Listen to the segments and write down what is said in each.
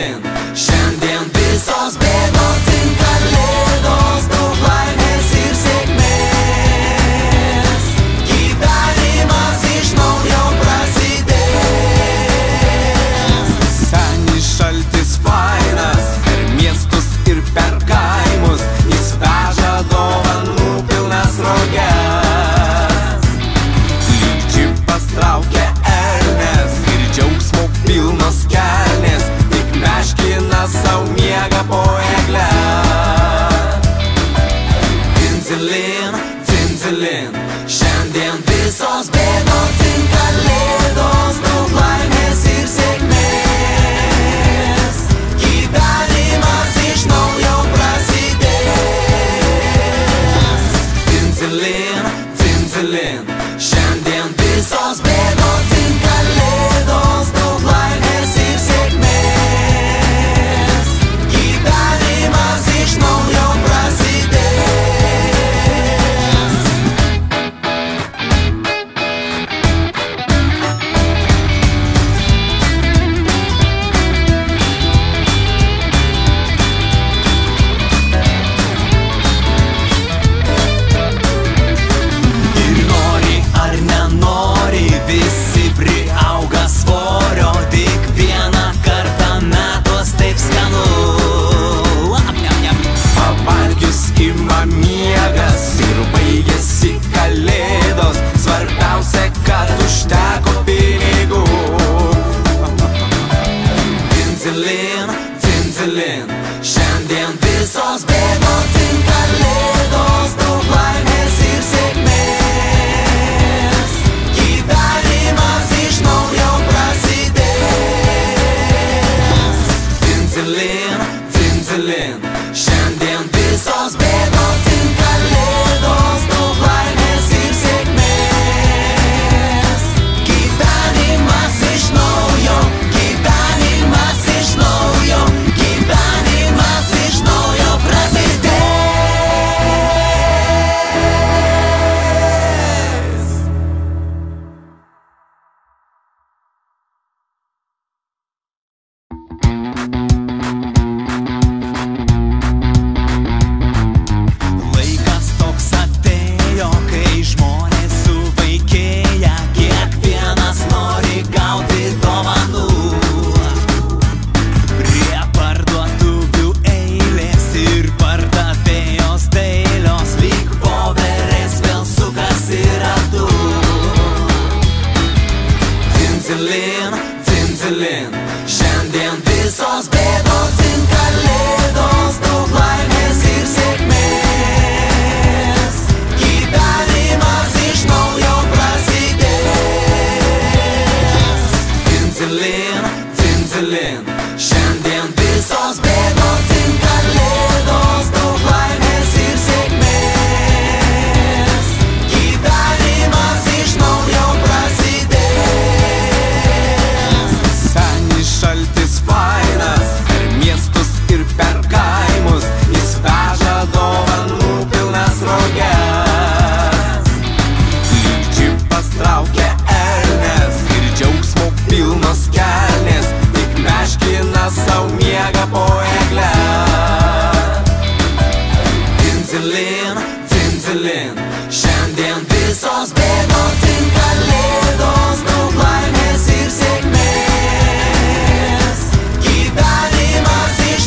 Cincelin, šiandien visos bėdos ir kalėdos, daug laimės ir sėkmės. Gyvenimas iš naujo prasidės. Senis šaltis fainas, per miestus ir per kaimus, jis veža dovanų pilnas roges. Lyg džipas traukia elnes ir džiaugsmo pilnos kelnės, tik meškina sau miega po egle. Cincelin, Cincelin, šiandien visos bėdos ir kalėdos, daug laimės ir sėkmės. Gyvenimas iš naujo prasidės. Cincelin, Cincelin, šiandien visos bėdos ir kalėdos, daug laimės ir sėkmės. Gyvenimas iš naujo prasidės. Ir nori ar nenori, visi priauga svorio, tik vieną kartą metuos taip skanu. Pavalgius ima miegas ir baigėsi kalėdos, svarbiausia, kad užteko pinigų. Cincelin, Cincelin, šiandien visos bėdos ir kalėdos, daug laimės ir sėkmės. Gyvenimas iš naujo prasidės. Cincelin, Cincelin, šiandien visos bėdos ir kalėdos, daug laimės ir sėkmės. Gyvenimas iš naujo, gyvenimas iš naujo, gyvenimas iš naujo prasidės. Laikas toks atėjo, kai žmonės suvaikėja, kiekvienas nori gauti dovanų. Prie parduotuvių eilės ir pardavėjos dailios, lyg voverės vėl sukasi ratu. Cincelin, Cincelin, šiandien visos bėdos ir kalėdos, daug laimės ir sėkmės. Gyvenimas iš naujo prasidės. Cincelin, Cincelin, šiandien visos bėdos ir kalėdos, daug laimės ir sėkmės. Gyvenimas iš naujo prasidės. Senis šaltis fainas, per miestus ir per kaimus, jis veža dovanų pilnas roges. Lyg džipas traukia elnes ir džiaugsmo pilnos kelnės, tik meškina sau miega po egle. Cincelin, Cincelin, šiandien visos bėdos ir kalėdos, daug laimės ir sėkmės. Gyvenimas iš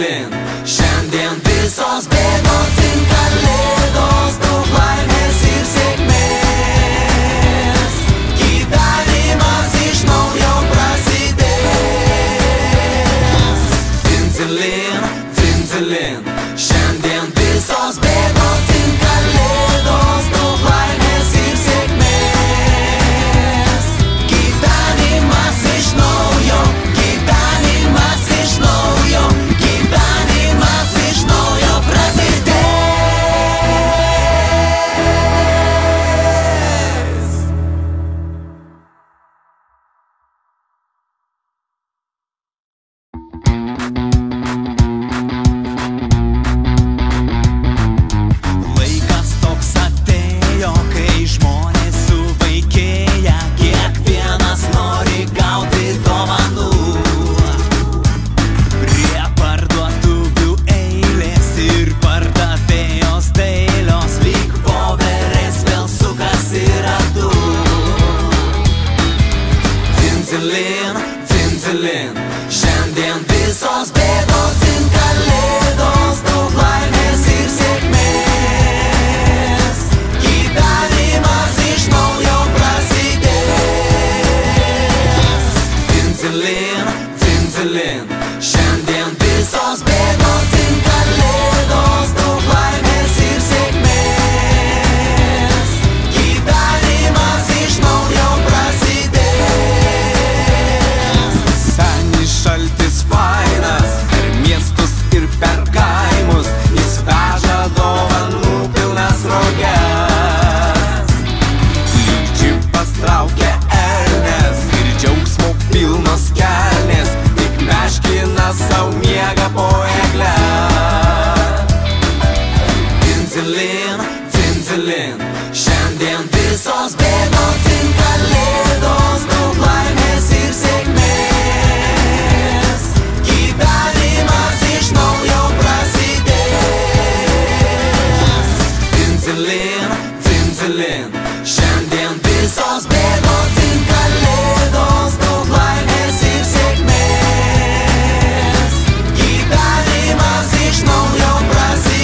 lin. Šiandien visos bėdos ir kalėdos, daug laimės ir sėkmės. Gyvenimas iš naujo prasidės. Tinzelin, tinzelin. Šiandien visos bėdos ir kalėdos, daug laimės ir sėkmės. Gyvenimas iš naujo, gyvenimas iš naujo, gyvenimas iš naujo prasidės. Laikas toks atėjo, kai žmonės suvaikėja, kiekvienas nori gauti dovanų. Prie parduotuvių eilės ir pardavėjos dailios, lyg voverės vėl sukasi ratu. Tinzelin, tinzelin. Šiandien visos bėdos ir kalėdos, daug laimės ir sėkmės. Gyvenimas iš naujo prasidės. Tinzelin, tinzelin. Šiandien visos bėdos ir kalėdos, daug laimės ir sėkmės. Gyvenimas iš naujo prasidės. Senis šaltis fainas, per miestus ir per kaimus, jis veža dovanų pilnas roges. Lyg džipas traukia elnes ir džiaugsmo pilnos kelnės, tik meškina sau miega po egle. Tinzelin, tinzelin. Šiandien visos bėdos ir kalėdos, daug laimės ir sėkmės. Gyvenimas iš naujo prasidės. Tinzelin, tinzelin. Šiandien visos bėdos ir kalėdos, daug laimės ir sėkmės. Gyvenimas iš naujo prasidės.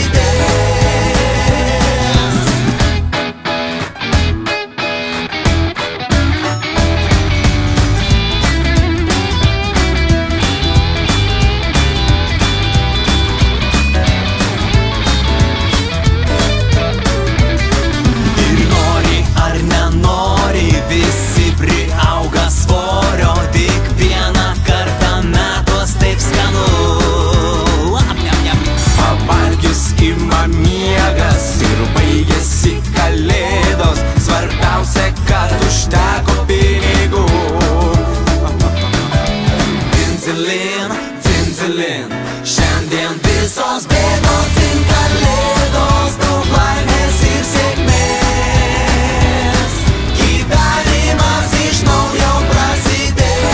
Ir nori ar nenori, visi priauga svorio, tik vieną kartą metuos taip skanu. Pavalgius ima miegas ir baigėsi kalėdos, svarbiausia, kad užteko pinigų. Tinzelin, tinzelin. Šiandien visos bėdos ir kalėdos, daug laimės ir sėkmės. Gyvenimas iš naujo prasidės.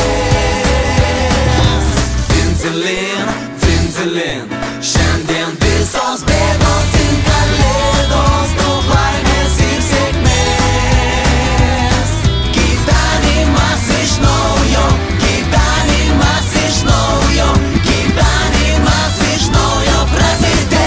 Tinzelin, tinzelin. Šiandien visos bėdos ir kalėdos, daug laimės ir sėkmės. Gyvenimas iš naujo, gyvenimas iš naujo, gyvenimas iš naujo prasidės.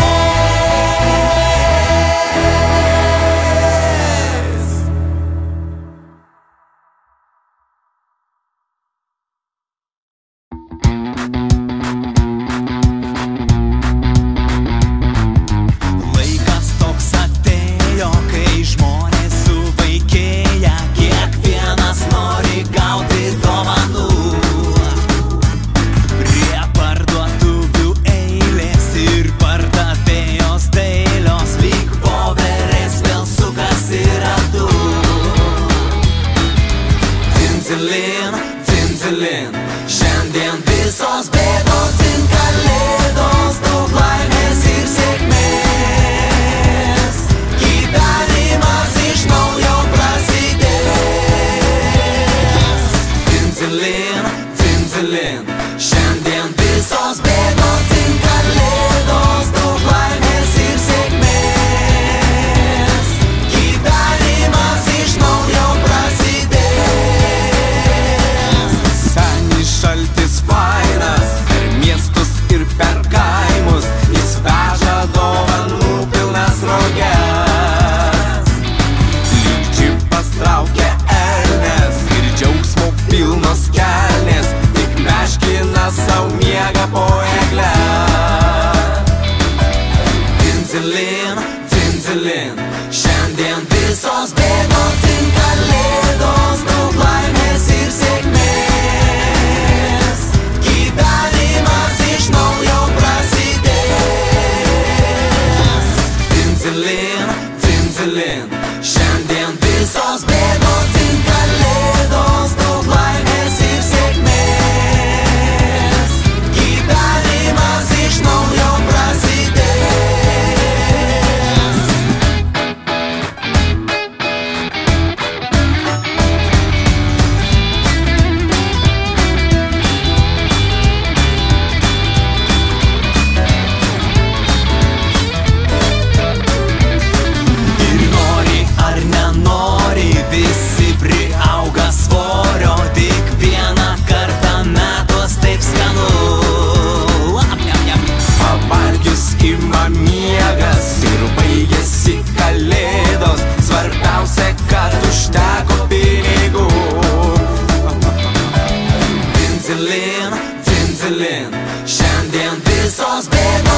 Šiandien visos bėgos